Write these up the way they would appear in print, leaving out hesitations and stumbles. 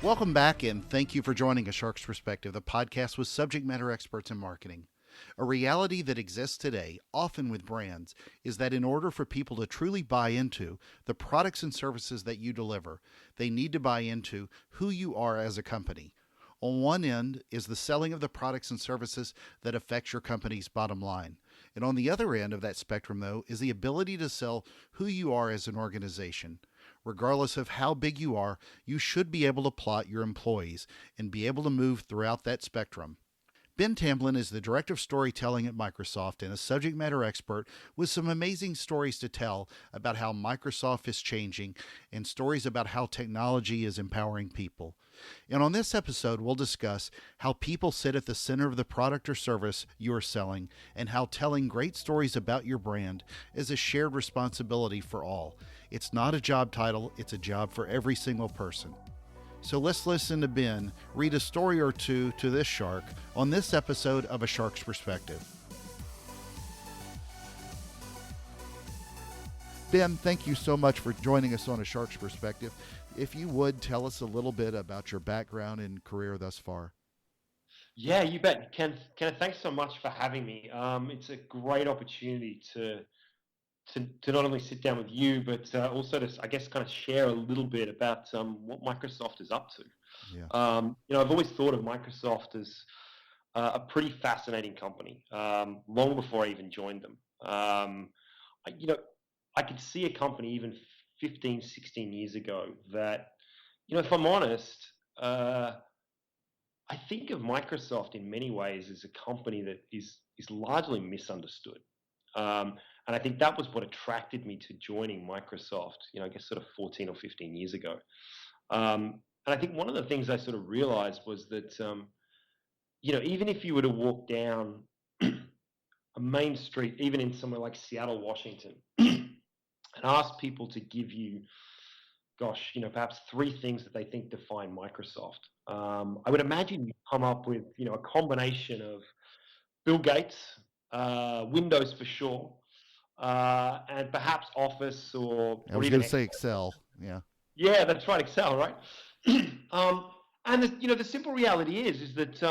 Welcome back, and thank you for joining A Shark's Perspective, the podcast with subject matter experts in marketing. A reality that exists today, often with brands, is that in order for people to truly buy into the products and services that you deliver, they need to buy into who you are as a company. On one end is the selling of the products and services that affects your company's bottom line. And on the other end of that spectrum, though, is the ability to sell who you are as an organization. Regardless of how big you are, you should be able to plot your employees and be able to move throughout that spectrum. Ben Tamblyn is the Director of Storytelling at Microsoft and a subject matter expert with some amazing stories to tell about how Microsoft is changing and stories about how technology is empowering people. And on this episode, we'll discuss how people sit at the center of the product or service you are selling and how telling great stories about your brand is a shared responsibility for all. It's not a job title, it's a job for every single person. So let's listen to Ben read a story or two to this shark on this episode of A Shark's Perspective. Ben, thank you so much for joining us on A Shark's Perspective. If you would, tell us a little bit about your background and career thus far. Yeah, you bet. Ken, thanks so much for having me. It's a great opportunity to not only sit down with you, but also to, I guess, kind of share a little bit about what Microsoft is up to. Yeah. I've always thought of Microsoft as a pretty fascinating company, long before I even joined them. I could see a company even 15, 16 years ago that, if I'm honest, I think of Microsoft in many ways as a company that is largely misunderstood. And I think that was what attracted me to joining Microsoft, I guess sort of 14 or 15 years ago. And I think one of the things I sort of realized was that, even if you were to walk down a main street, even in somewhere like Seattle, Washington, and ask people to give you, perhaps three things that they think define Microsoft, I would imagine you come up with, a combination of Bill Gates, Windows for sure, and perhaps Office I or was even going to say Excel. Excel. Yeah. Yeah, that's right, Excel, right? um, and the simple reality is that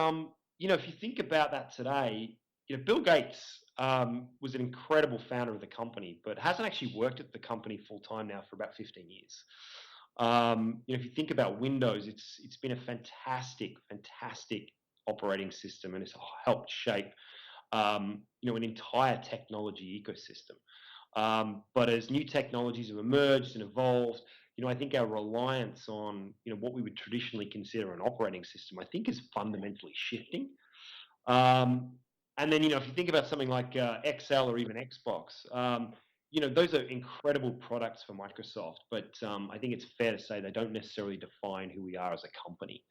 if you think about that today, Bill Gates was an incredible founder of the company, but hasn't actually worked at the company full time now for about 15 years. If you think about Windows, it's been a fantastic operating system, and it's helped shape an entire technology ecosystem. But as new technologies have emerged and evolved, I think our reliance on, what we would traditionally consider an operating system, I think is fundamentally shifting. And then, if you think about something like Excel or even Xbox, those are incredible products for Microsoft, but I think it's fair to say they don't necessarily define who we are as a company.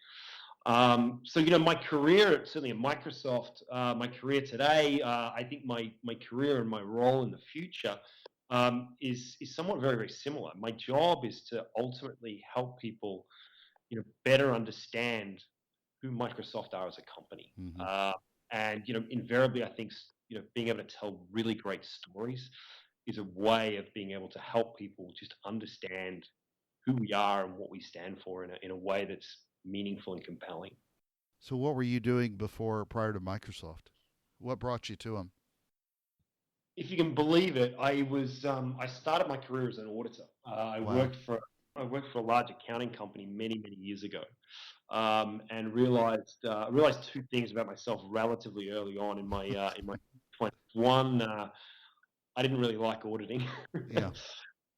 My career, certainly at Microsoft, my career today, I think my career and my role in the future is somewhat very, very similar. My job is to ultimately help people, better understand who Microsoft are as a company. Mm-hmm. And invariably, I think, being able to tell really great stories is a way of being able to help people just understand who we are and what we stand for in a way that's meaningful and compelling. So, what were you doing prior to Microsoft? What brought you to them? If you can believe it, I started my career as an auditor. Wow. I worked for a large accounting company many years ago, and realized two things about myself relatively early on in my 20s. One, I didn't really like auditing, Yeah.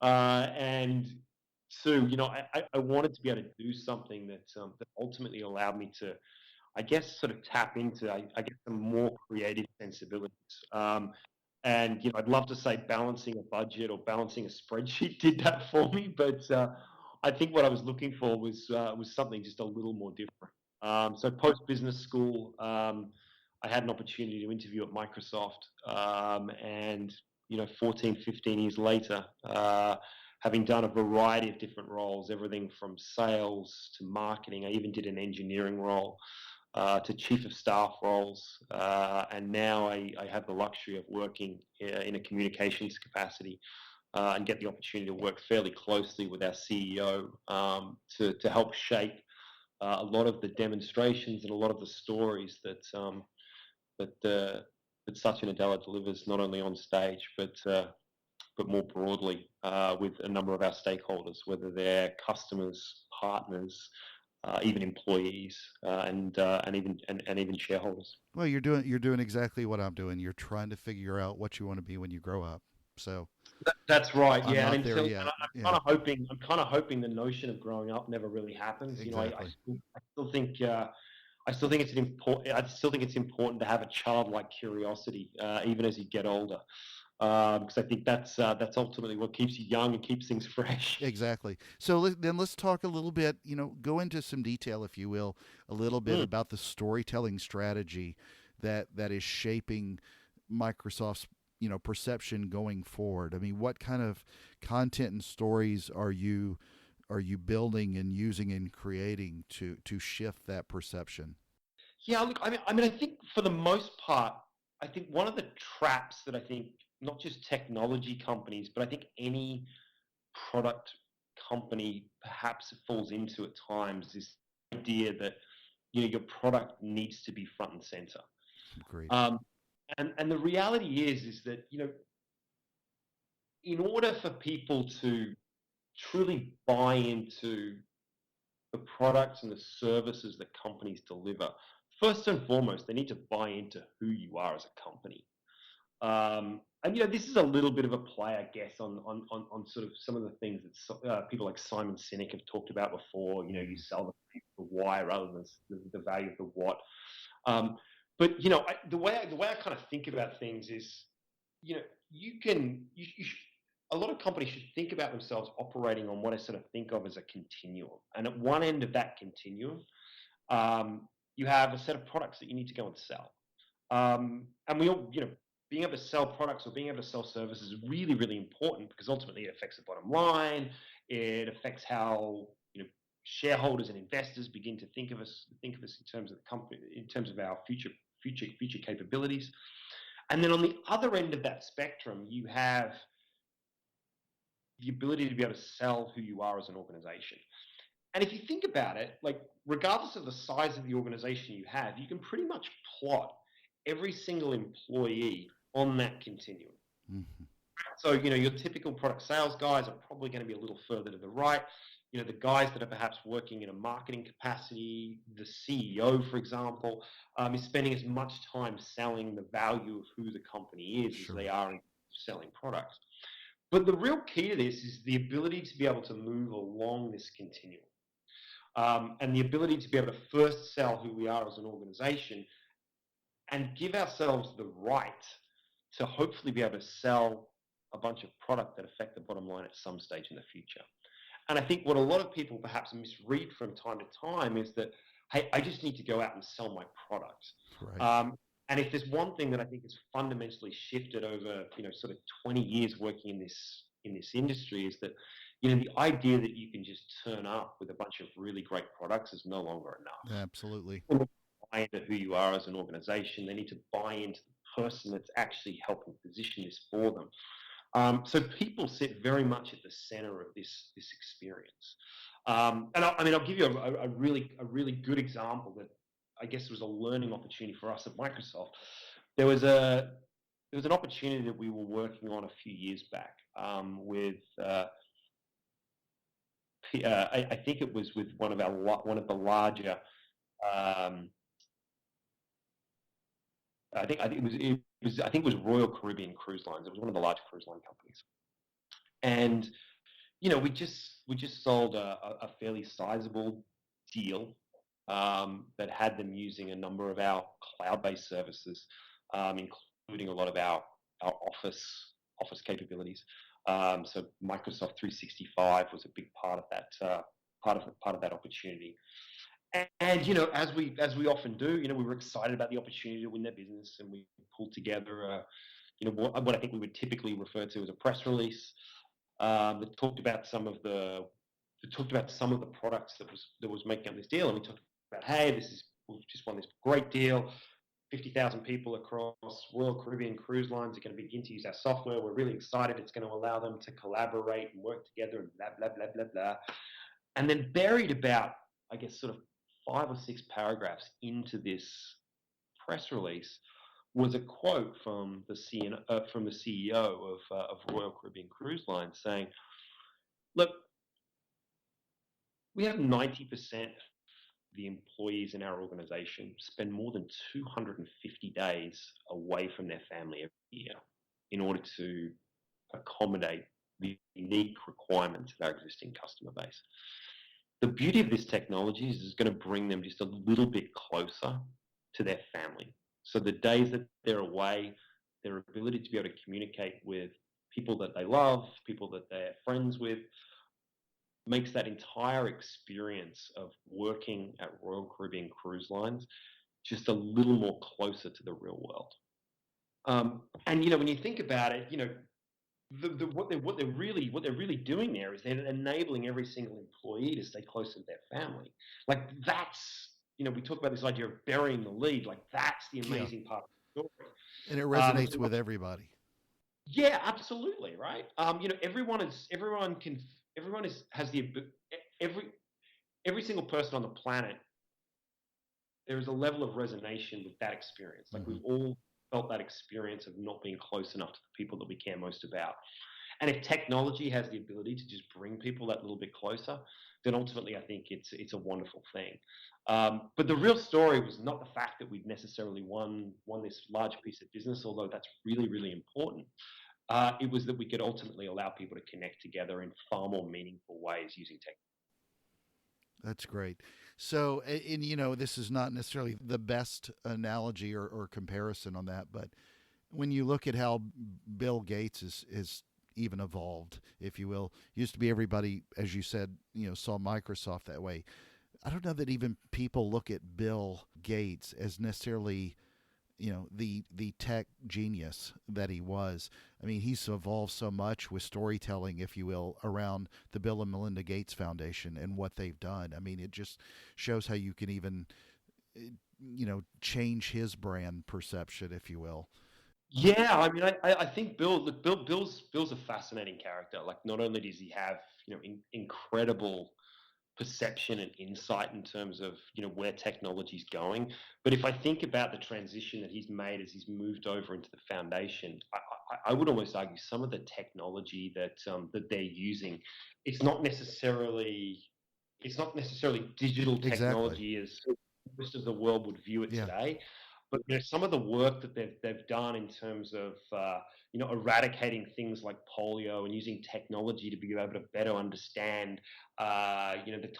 and two, I wanted to be able to do something that ultimately allowed me to, I guess, sort of tap into, I guess, some more creative sensibilities. And I'd love to say balancing a budget or balancing a spreadsheet did that for me, but I think what I was looking for was something just a little more different. So post business school, I had an opportunity to interview at Microsoft, and 14, 15 years later, having done a variety of different roles, everything from sales to marketing. I even did an engineering role, to chief of staff roles, and now I have the luxury of working in a communications capacity, and get the opportunity to work fairly closely with our CEO, to help shape a lot of the demonstrations and a lot of the stories that that Satya Nadella delivers, not only on stage but more broadly with a number of our stakeholders, whether they're customers, partners, even employees, and even shareholders. Well, you're doing exactly what I'm doing. You're trying to figure out what you want to be when you grow up. So That's right, I'm yeah. And not there until yet. Yeah, I'm kind of hoping the notion of growing up never really happens. You know, exactly. I still think I still think it's important to have a childlike curiosity, even as you get older, because I think that's ultimately what keeps you young and keeps things fresh. Exactly. So then let's talk a little bit, go into some detail, if you will, a little bit Mm. about the storytelling strategy that is shaping Microsoft's, perception going forward. I mean, what kind of content and stories are you building and using and creating to shift that perception? Yeah, look, I think for the most part, I think one of the traps that I think not just technology companies, but I think any product company perhaps falls into at times is the idea that your product needs to be front and center. Agreed. Um, and the reality is that in order for people to truly buy into the products and the services that companies deliver, first and foremost, they need to buy into who you are as a company. And this is a little bit of a play, I guess, on sort of some of the things that people like Simon Sinek have talked about before. You sell the why rather than the value of the what. Um, but the way I kind of think about things is, you know, a lot of companies should think about themselves operating on what I sort of think of as a continuum. And at one end of that continuum, you have a set of products that you need to go and sell. And we all, being able to sell products or being able to sell services is really, really important because ultimately it affects the bottom line. It affects how shareholders and investors begin to think of us in terms of the company, in terms of our future capabilities. And then on the other end of that spectrum, you have the ability to be able to sell who you are as an organization. And if you think about it, like regardless of the size of the organization you have, you can pretty much plot every single employee on that continuum. Hmm. So, your typical product sales guys are probably going to be a little further to the right. The guys that are perhaps working in a marketing capacity, the CEO, for example, is spending as much time selling the value of who the company is as Sure. they are in selling products. But the real key to this is the ability to be able to move along this continuum, and the ability to be able to first sell who we are as an organization and give ourselves the right to hopefully be able to sell a bunch of product that affect the bottom line at some stage in the future. And I think what a lot of people perhaps misread from time to time is that, hey, I just need to go out and sell my product. Right. And if there's one thing that I think has fundamentally shifted over, sort of 20 years working in this industry is that, the idea that you can just turn up with a bunch of really great products is no longer enough. Absolutely. People buy into who you are as an organization. They need to buy into the person that's actually helping position this for them. So people sit very much at the center of this experience. I'll give you a really good example that I guess was a learning opportunity for us at Microsoft. There was an opportunity that we were working on a few years back with I think it was with one of the larger. Um, I think it was Royal Caribbean Cruise Lines. It was one of the large cruise line companies, and we just sold a fairly sizable deal that had them using a number of our cloud-based services, including a lot of our office capabilities. So Microsoft 365 was a big part of that part of that opportunity. And as we often do, we were excited about the opportunity to win their business, and we pulled together what I think we would typically refer to as a press release that talked about some of the products that was making up this deal, and we talked about, hey, we've just won this great deal. 50,000 people across Royal Caribbean Cruise Lines are going to begin to use our software. We're really excited. It's going to allow them to collaborate and work together and blah, blah, blah, blah, blah. And then buried about, I guess, sort of 5 or 6 paragraphs into this press release was a quote from the CEO of Royal Caribbean Cruise Line saying, "Look, we have 90% of the employees in our organization spend more than 250 days away from their family every year in order to accommodate the unique requirements of our existing customer base. The beauty of this technology is it's going to bring them just a little bit closer to their family. So the days that they're away, their ability to be able to communicate with people that they love, people that they're friends with, makes that entire experience of working at Royal Caribbean Cruise Lines just a little more closer to the real world. And when you think about it, what they're really doing there is they're enabling every single employee to stay close to their family. Like that's we talk about this idea of burying the lead. Like that's the Yeah. amazing part of the story. And it resonates with everybody. Yeah, absolutely, right. Everyone has every every single person on the planet. There is a level of resonance with that experience. Like we've all felt that experience of not being close enough to the people that we care most about. And if technology has the ability to just bring people that little bit closer, then ultimately I think it's a wonderful thing. But the real story was not the fact that we'd necessarily won this large piece of business, although that's really, really important. It was that we could ultimately allow people to connect together in far more meaningful ways using technology. That's great. So, and this is not necessarily the best analogy or comparison on that, but when you look at how Bill Gates is even evolved, if you will, used to be everybody, as you said, saw Microsoft that way. I don't know that even people look at Bill Gates as necessarily the tech genius that he was. I mean, he's evolved so much with storytelling, if you will, around the Bill and Melinda Gates Foundation and what they've done. I mean, it just shows how you can even change his brand perception, if you will. Yeah, I mean, I think Bill's a fascinating character. Like, not only does he have incredible perception and insight in terms of where technology's going, but if I think about the transition that he's made as he's moved over into the foundation, I would almost argue some of the technology that they're using, it's not necessarily digital technology as most of the world would view it today. But some of the work that they've done in terms of eradicating things like polio and using technology to be able to better understand the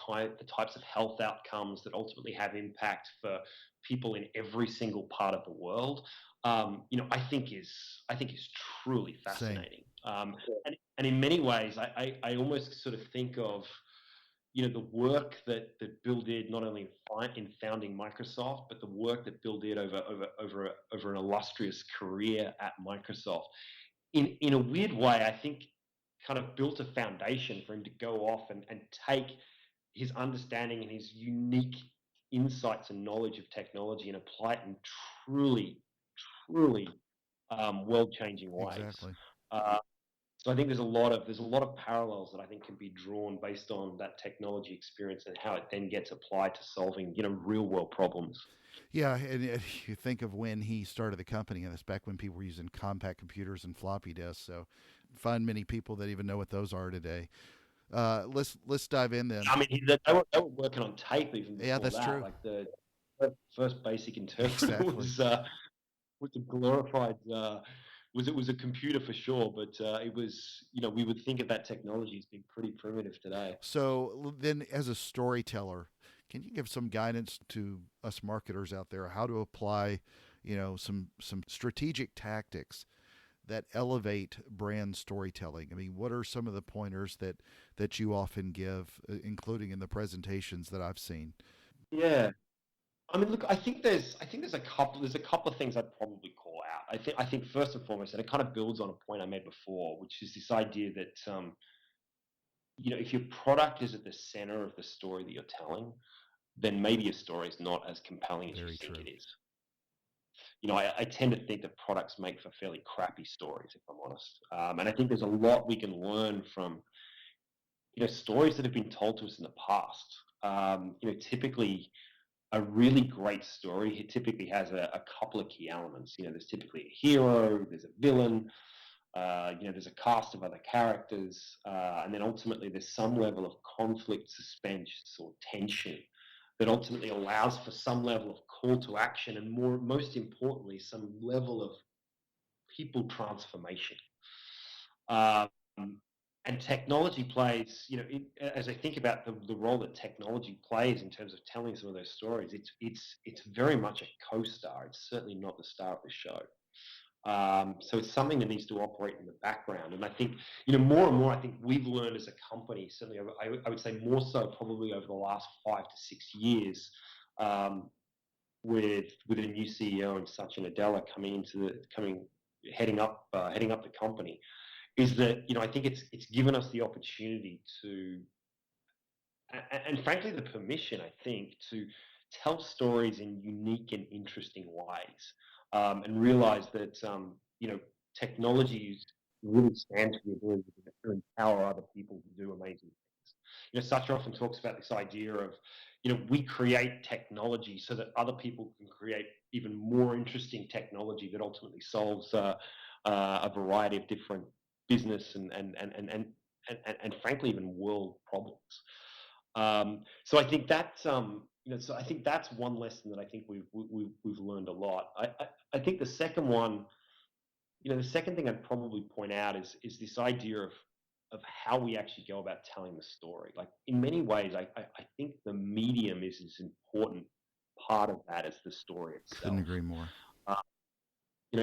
types of health outcomes that ultimately have impact for people in every single part of the world. I think is truly fascinating. And in many ways, I almost sort of think of the work that Bill did not only in founding Microsoft, but the work that Bill did over an illustrious career at Microsoft. In a weird way, I think kind of built a foundation for him to go off and take his understanding and his unique insights and knowledge of technology and apply it in truly, truly world-changing ways. Exactly. So I think there's a lot of parallels that I think can be drawn based on that technology experience and how it then gets applied to solving real world problems. Yeah, and you think of when he started the company, and that's back when people were using compact computers and floppy disks. So, find many people that even know what those are today. Let's dive in then. I mean, they were working on tape even before that's that. true. Like the first basic interpreter Exactly. was a glorified. It was a computer for sure, but it was we would think of that technology as being pretty primitive today. So then, as a storyteller, can you give some guidance to us marketers out there how to apply, some strategic tactics that elevate brand storytelling? I mean, what are some of the pointers that you often give, including in the presentations that I've seen? Yeah, I mean, look, I think there's a couple of things I'd probably call out. I think first and foremost, and it kind of builds on a point I made before, which is this idea that if your product is at the center of the story that you're telling, then maybe your story is not as compelling as you think it is. I tend to think that products make for fairly crappy stories, if I'm honest. And I think there's a lot we can learn from stories that have been told to us in the past. Typically a really great story, it typically has a couple of key elements. There's typically a hero, there's a villain, there's a cast of other characters, and then ultimately there's some level of conflict, suspense, or tension that ultimately allows for some level of call to action, and most importantly, some level of people transformation. Um, and technology plays, as I think about the role that technology plays in terms of telling some of those stories, it's very much a co-star. It's certainly not the star of the show. So it's something that needs to operate in the background. And I think, more and more, I think we've learned as a company, certainly I would say more so probably over the last 5 to 6 years, um, with a new CEO and Satya Nadella heading up the company, is that I think it's given us the opportunity to, and frankly the permission, I think, to tell stories in unique and interesting ways, and realize that technologies really stand for the ability to empower other people to do amazing things. Satya often talks about this idea of we create technology so that other people can create even more interesting technology that ultimately solves a variety of different business and frankly even world problems. So I think that's one lesson that I think we've learned a lot. I think the second one, the second thing I'd probably point out is this idea of how we actually go about telling the story. Like, in many ways, I think the medium is as important part of that as the story Couldn't itself. agree more. Uh,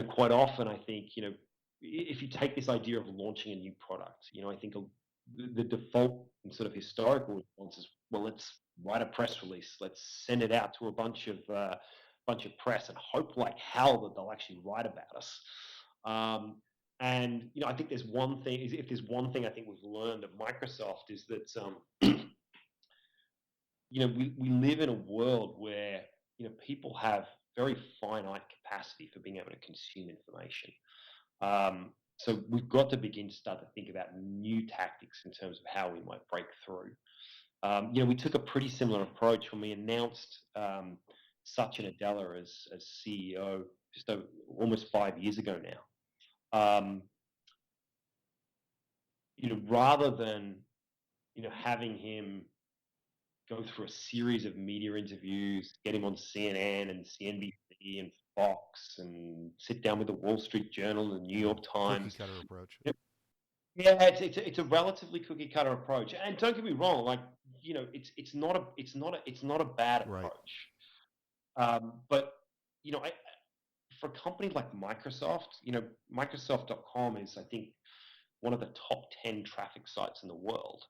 Quite often, I think, if you take this idea of launching a new product, I think the default and sort of historical response is, well, let's write a press release, let's send it out to a bunch of press and hope like hell that they'll actually write about us. And I think there's one thing. If there's one thing I think we've learned at Microsoft is that we live in a world where people have very finite capacity for being able to consume information. So we've got to begin to start to think about new tactics in terms of how we might break through. We took a pretty similar approach when we announced Satya Nadella as CEO just almost 5 years ago now. Rather than having him go through a series of media interviews, get him on CNN and CNBC and Fox, and sit down with the Wall Street Journal and the New York Times. Cookie cutter approach. Yeah, it's a relatively cookie cutter approach, and don't get me wrong, like it's not a bad Right. approach. But for a company like Microsoft, Microsoft.com is, I think, one of the top 10 traffic sites in the world.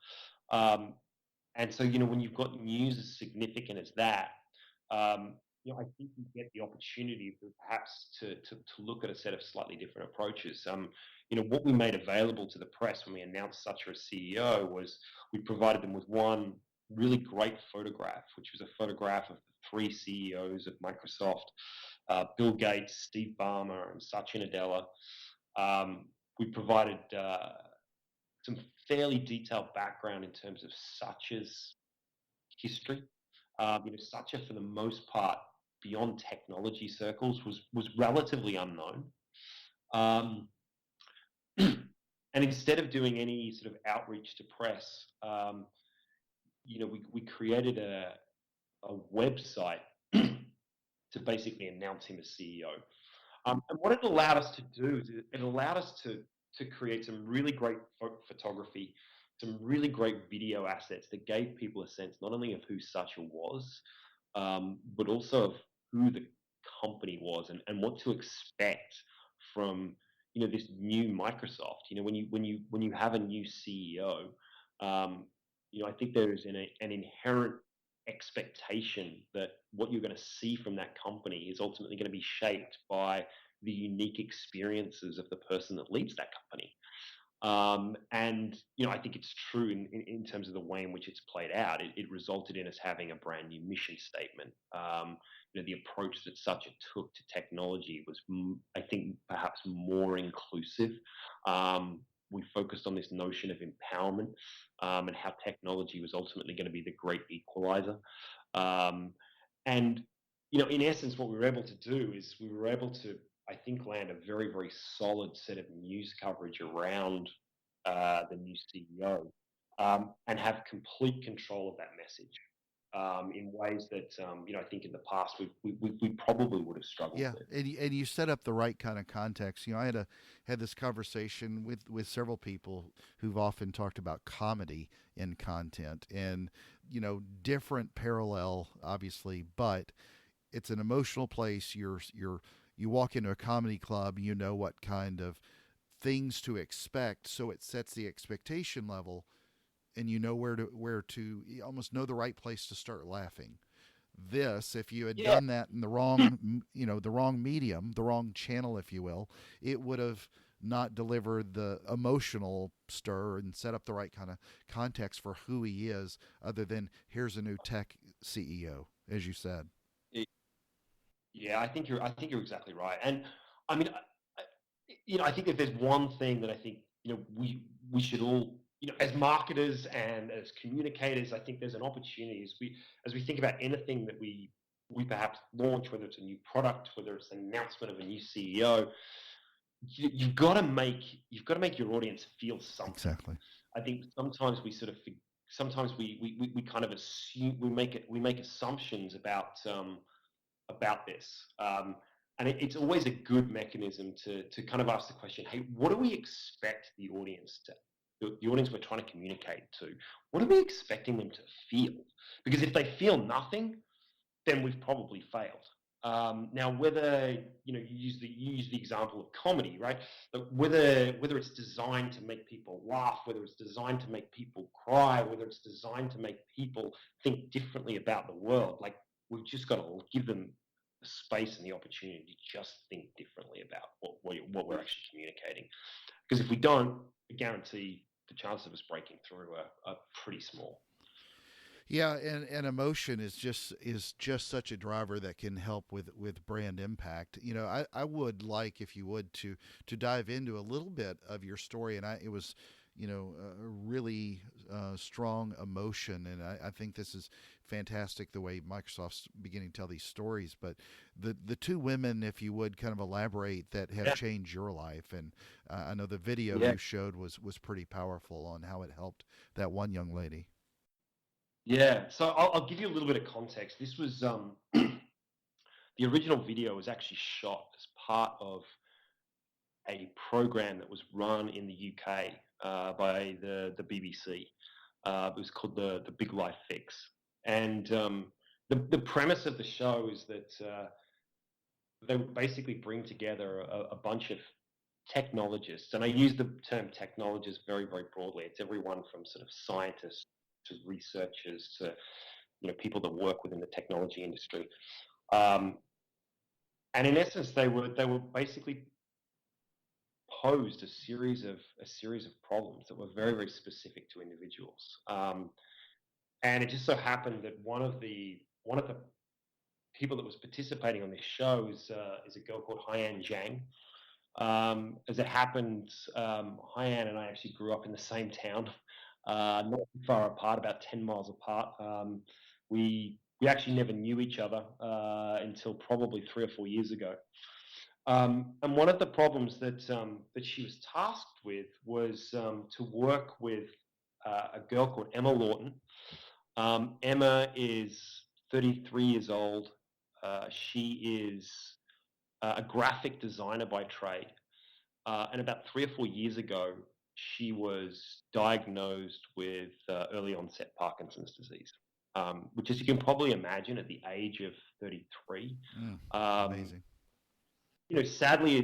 And so, when you've got news as significant as that, I think you get the opportunity for perhaps to look at a set of slightly different approaches. What we made available to the press when we announced Satya as CEO was we provided them with one really great photograph, which was a photograph of the three CEOs of Microsoft, Bill Gates, Steve Ballmer, and Satya Nadella. We provided some fairly detailed background in terms of Satya's history. Satya, for the most part, beyond technology circles, was relatively unknown. And instead of doing any sort of outreach to press, we created a website to basically announce him as CEO. And what it allowed us to do is it allowed us to create some really great photography, some really great video assets that gave people a sense not only of who Satya was, but also of who the company was and what to expect from this new Microsoft. When you have a new CEO, I think there is an inherent expectation that what you're going to see from that company is ultimately going to be shaped by the unique experiences of the person that leads that company. And I think it's true in terms of the way in which it's played out. It resulted in us having a brand new mission statement. The approach that Satya took to technology was, I think, perhaps more inclusive. We focused on this notion of empowerment, and how technology was ultimately going to be the great equalizer. And in essence, what we were able to do is we were able to, I think, land a very, very solid set of news coverage around the new CEO, and have complete control of that message, in ways that I think in the past we probably would have struggled Yeah, with. and you set up the right kind of context. I had this conversation with several people who've often talked about comedy in content, and different parallel, obviously, but it's an emotional place. You walk into a comedy club, you know what kind of things to expect, so it sets the expectation level, and you know where to you almost know the right place to start laughing. This, if you had Yeah, done that in the wrong, the wrong medium, the wrong channel, if you will, it would have not delivered the emotional stir and set up the right kind of context for who he is, other than here's a new tech CEO, as you said. yeah, I think you're exactly right. And I mean, I think if there's one thing that I think we should all, as marketers and as communicators, I think there's an opportunity as we think about anything that we perhaps launch, whether it's a new product, whether it's an announcement of a new CEO, you've got to make your audience feel something. Exactly. I think sometimes we sort of sometimes we kind of assume we make assumptions about this. And it's always a good mechanism to kind of ask the question, hey, what do we expect the audience we're trying to communicate to, what are we expecting them to feel? Because if they feel nothing, then we've probably failed. Now, whether you use the example of comedy, right? But whether it's designed to make people laugh, whether it's designed to make people cry, whether it's designed to make people think differently about the world, like we've just got to give them the space and the opportunity to just think differently about what we're actually communicating. Because if we don't, I guarantee the chances of us breaking through are pretty small. Yeah, and emotion is just such a driver that can help with brand impact. I would like, if you would, to dive into a little bit of your story, and it was a really strong emotion, and I think this is fantastic the way Microsoft's beginning to tell these stories. But the two women, if you would, kind of elaborate that have Yeah, changed your life, and I know the video yeah, you showed was pretty powerful on how it helped that one young lady. yeah. So I'll give you a little bit of context. This was the original video was actually shot as part of a program that was run in the UK by the BBC. It was called the Big Life Fix, and the premise of the show is that they would basically bring together a bunch of technologists, and I use the term technologists very, very broadly. It's everyone from sort of scientists to researchers to people that work within the technology industry. Um, and in essence, they were basically posed a series of problems that were very, very specific to individuals. And it just so happened that one of the people that was participating on this show is a girl called Haiyan Zhang. As it happens, Haiyan and I actually grew up in the same town, not too far apart, about 10 miles apart. We actually never knew each other until probably 3 or 4 years ago. And one of the problems that she was tasked with was to work with a girl called Emma Lawton. Emma is 33 years old. She is a graphic designer by trade. And about 3 or 4 years ago, she was diagnosed with early onset Parkinson's disease, which, as you can probably imagine, at the age of 33, Mm, um, amazing. sadly,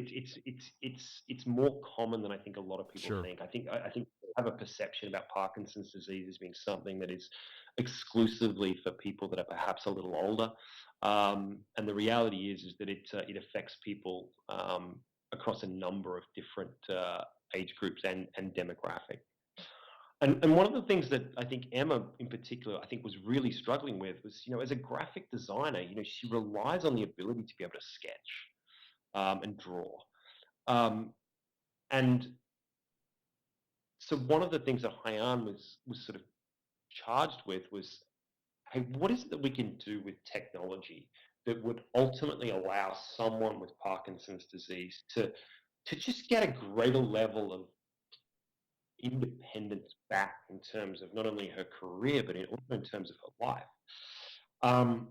it's more common than I think a lot of people Sure. think. I think we have a perception about Parkinson's disease as being something that is exclusively for people that are perhaps a little older, and the reality is that it affects people across a number of different age groups and demographic. And one of the things that I think Emma in particular I think was really struggling with was, as a graphic designer, she relies on the ability to be able to sketch and draw. Um, and so one of the things that Haiyan was sort of charged with was hey, what is it that we can do with technology that would ultimately allow someone with Parkinson's disease to just get a greater level of independence back in terms of not only her career, but also in terms of her life. Um,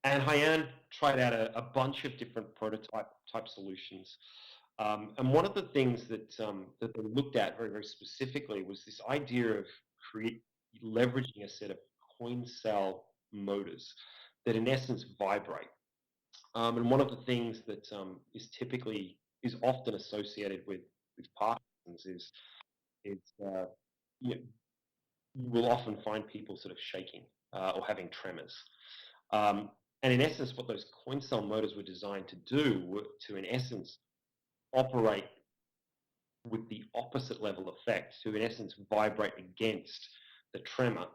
and Hyann tried out a bunch of different prototype type solutions. And one of the things that they looked at very, very specifically was this idea of leveraging a set of coin cell motors that in essence vibrate. And one of the things that is often associated with Parkinson's is you, know, you will often find people sort of shaking or having tremors. And in essence, what those coin cell motors were designed to do were to, in essence, operate with the opposite level effect, to, in essence, vibrate against the tremor,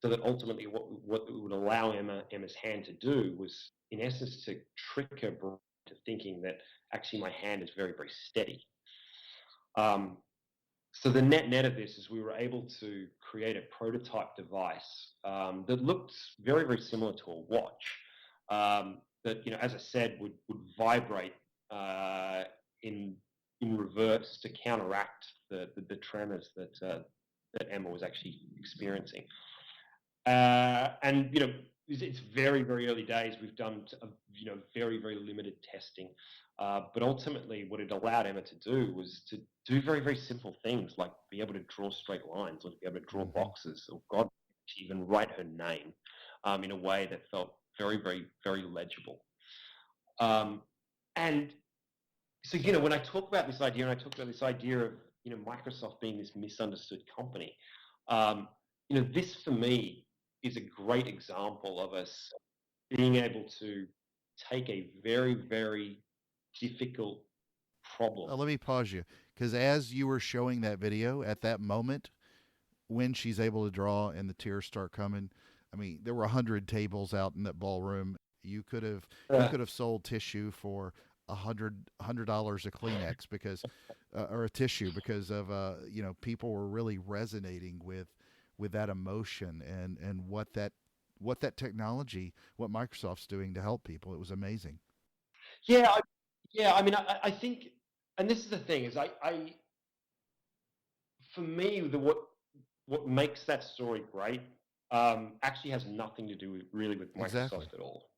so that ultimately what it would allow Emma's hand to do was, in essence, to trick her brain to thinking that actually my hand is very, very steady. So the net of this is we were able to create a prototype device that looked very, very similar to a watch that, as I said, would vibrate in reverse to counteract the tremors that Emma was actually experiencing. And it's very, very early days. We've done very, very limited testing, but ultimately, what it allowed Emma to do was to do very, very simple things like be able to draw straight lines, or to be able to draw boxes, or God, even write her name in a way that felt very, very, very legible. And so, when I talk about this idea, and I talk about this idea of Microsoft being this misunderstood company, this for me is a great example of us being able to take a very, very difficult problem. Let me pause you, because as you were showing that video at that moment, when she's able to draw and the tears start coming, I mean, there were 100 tables out in that ballroom. You could have sold tissue for $100 a Kleenex because or a tissue because of people were really resonating with that emotion and what that technology, what Microsoft's doing to help people. It was amazing. Yeah, I mean, I think, and this is the thing, is for me, what makes that story great actually has nothing to do with Exactly. Microsoft at all.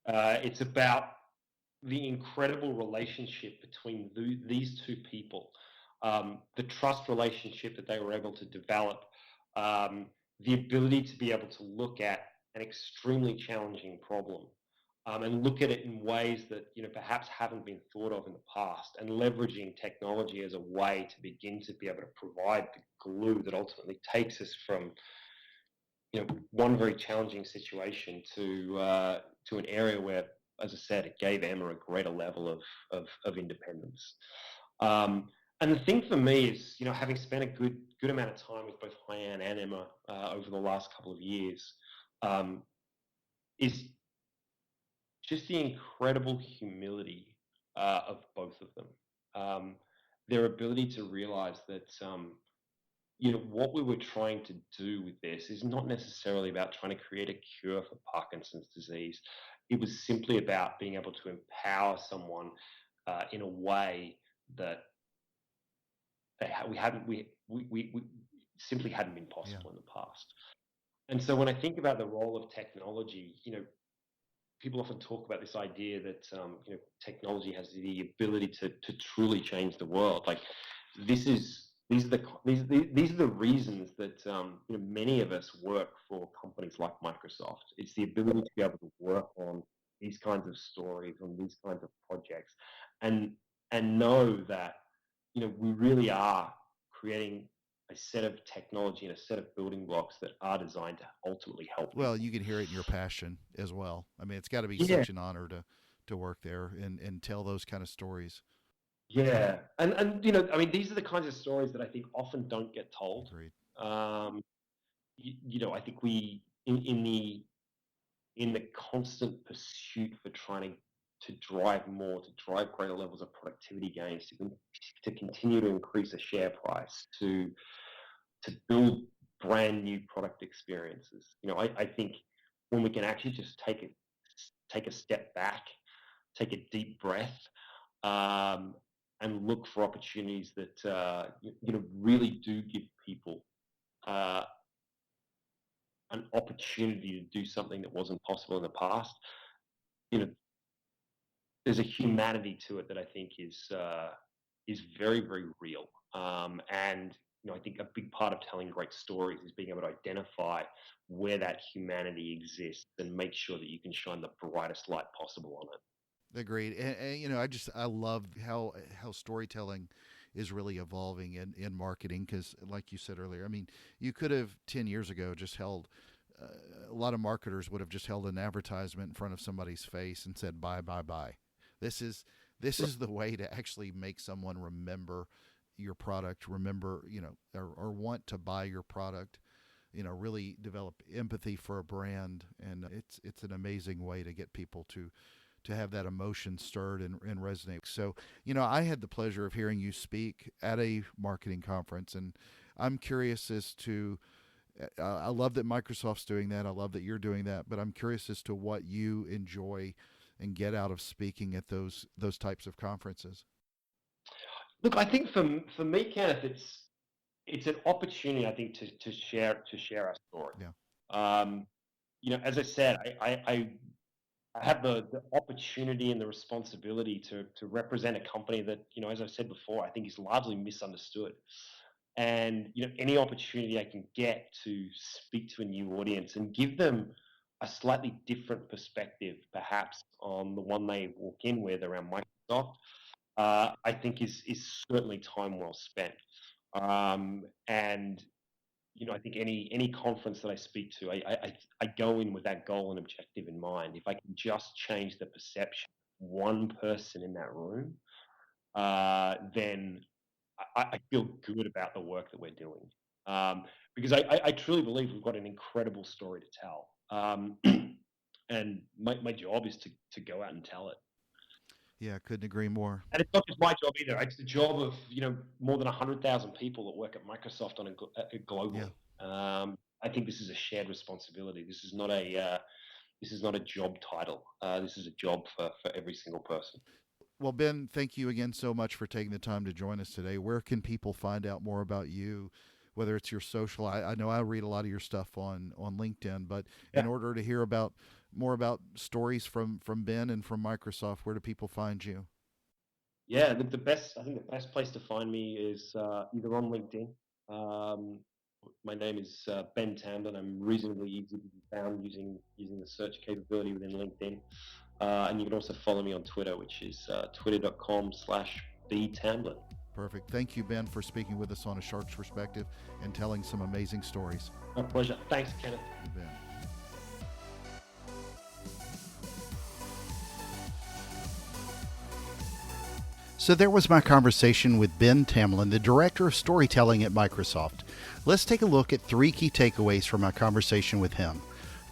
It's about the incredible relationship between these two people, the trust relationship that they were able to develop, the ability to be able to look at an extremely challenging problem and look at it in ways that perhaps haven't been thought of in the past, and leveraging technology as a way to begin to be able to provide the glue that ultimately takes us from one very challenging situation to an area where, as I said, it gave Emma a greater level of independence. And the thing for me is, having spent a good amount of time with both Hyann and Emma over the last couple of years, is just the incredible humility of both of them. Their ability to realize that what we were trying to do with this is not necessarily about trying to create a cure for Parkinson's disease. It was simply about being able to empower someone in a way that we simply hadn't been Yeah. possible in the past. And so when I think about the role of technology, people often talk about this idea that technology has the ability to truly change the world. Like these are the reasons that many of us work for companies like Microsoft. It's the ability to be able to work on these kinds of stories, on these kinds of projects, and know that we really are creating a set of technology and a set of building blocks that are designed to ultimately help Well, people. you can hear it in your passion as well. I mean, it's got to be Yeah, such an honor to work there and tell those kind of stories. yeah, and I mean, these are the kinds of stories that I think often don't get told. Agreed. Um, I think we in the constant pursuit for trying to drive more, to drive greater levels of productivity gains, to continue to increase a share price, to build brand new product experiences. I think when we can actually just take a step back, take a deep breath, and look for opportunities that really do give people uh, an opportunity to do something that wasn't possible in the past. You know, there's a humanity to it that I think is very, very real. And I think a big part of telling great stories is being able to identify where that humanity exists and make sure that you can shine the brightest light possible on it. Agreed. I love how storytelling is really evolving in marketing because, like you said earlier, I mean, you could have 10 years ago just held a lot of marketers would have just held an advertisement in front of somebody's face and said buy, buy, buy. This is this is the way to actually make someone remember your product, remember or want to buy your product. Really develop empathy for a brand, and it's an amazing way to get people to have that emotion stirred and resonate. So, I had the pleasure of hearing you speak at a marketing conference, and I'm curious as to. I love that Microsoft's doing that. I love that you're doing that, but I'm curious as to what you enjoy and get out of speaking at those types of conferences. Look, I think for me, Kenneth, it's an opportunity, I think, to share our story. Yeah. As I said, I have the opportunity and the responsibility to represent a company that, as I've said before, I think is largely misunderstood. And any opportunity I can get to speak to a new audience and give them a slightly different perspective, perhaps on the one they walk in with around Microsoft, I think is certainly time well spent. And I think any conference that I speak to, I go in with that goal and objective in mind. If I can just change the perception of one person in that room, then I feel good about the work that we're doing. Because I truly believe we've got an incredible story to tell. And my job is to go out and tell it. Yeah, couldn't agree more. And it's not just my job either. It's the job of more than 100,000 people that work at Microsoft globally. Yeah. I think this is a shared responsibility. This is not a job title. This is a job for every single person. Well, Ben, thank you again so much for taking the time to join us today. Where can people find out more about you, whether it's your social? I know I read a lot of your stuff on LinkedIn, but in Yeah. order to hear about more about stories from Ben and from Microsoft, where do people find you? Yeah, I think the best place to find me is either on LinkedIn. Um, my name is Ben Tamblyn. I'm reasonably easy to be found using the search capability within LinkedIn. And you can also follow me on Twitter, which is twitter.com/btamblyn. Perfect. Thank you, Ben, for speaking with us on A Shark's Perspective and telling some amazing stories. My pleasure. Thanks, Kenneth. You bet. So there was my conversation with Ben Tamblyn, the Director of Storytelling at Microsoft. Let's take a look at 3 key takeaways from my conversation with him.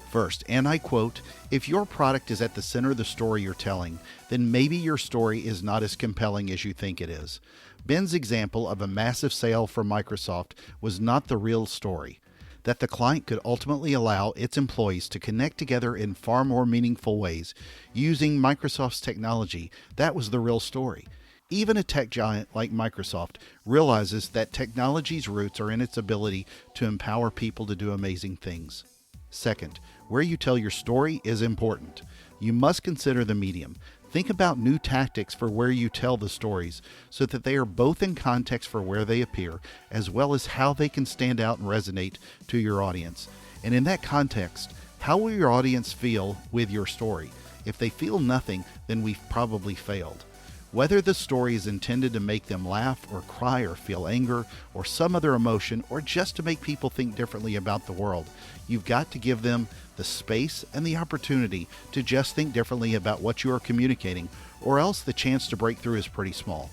First, and I quote, "If your product is at the center of the story you're telling, then maybe your story is not as compelling as you think it is." Ben's example of a massive sale for Microsoft was not the real story. That the client could ultimately allow its employees to connect together in far more meaningful ways using Microsoft's technology, that was the real story. Even a tech giant like Microsoft realizes that technology's roots are in its ability to empower people to do amazing things. Second, where you tell your story is important. You must consider the medium. Think about new tactics for where you tell the stories so that they are both in context for where they appear, as well as how they can stand out and resonate to your audience. And in that context, how will your audience feel with your story? If they feel nothing, then we've probably failed. Whether the story is intended to make them laugh or cry or feel anger or some other emotion or just to make people think differently about the world, you've got to give them the space and the opportunity to just think differently about what you are communicating, or else the chance to break through is pretty small.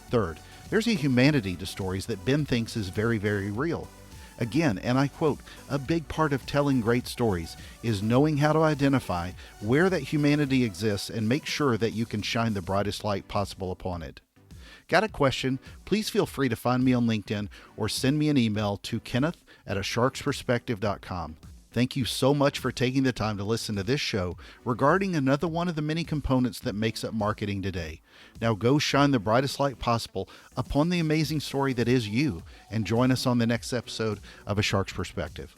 Third, there's a humanity to stories that Ben thinks is very, very real. Again, and I quote, "A big part of telling great stories is knowing how to identify where that humanity exists and make sure that you can shine the brightest light possible upon it." Got a question? Please feel free to find me on LinkedIn or send me an email to kenneth@asharksperspective.com. Thank you so much for taking the time to listen to this show regarding another one of the many components that makes up marketing today. Now go shine the brightest light possible upon the amazing story that is you, and join us on the next episode of A Shark's Perspective.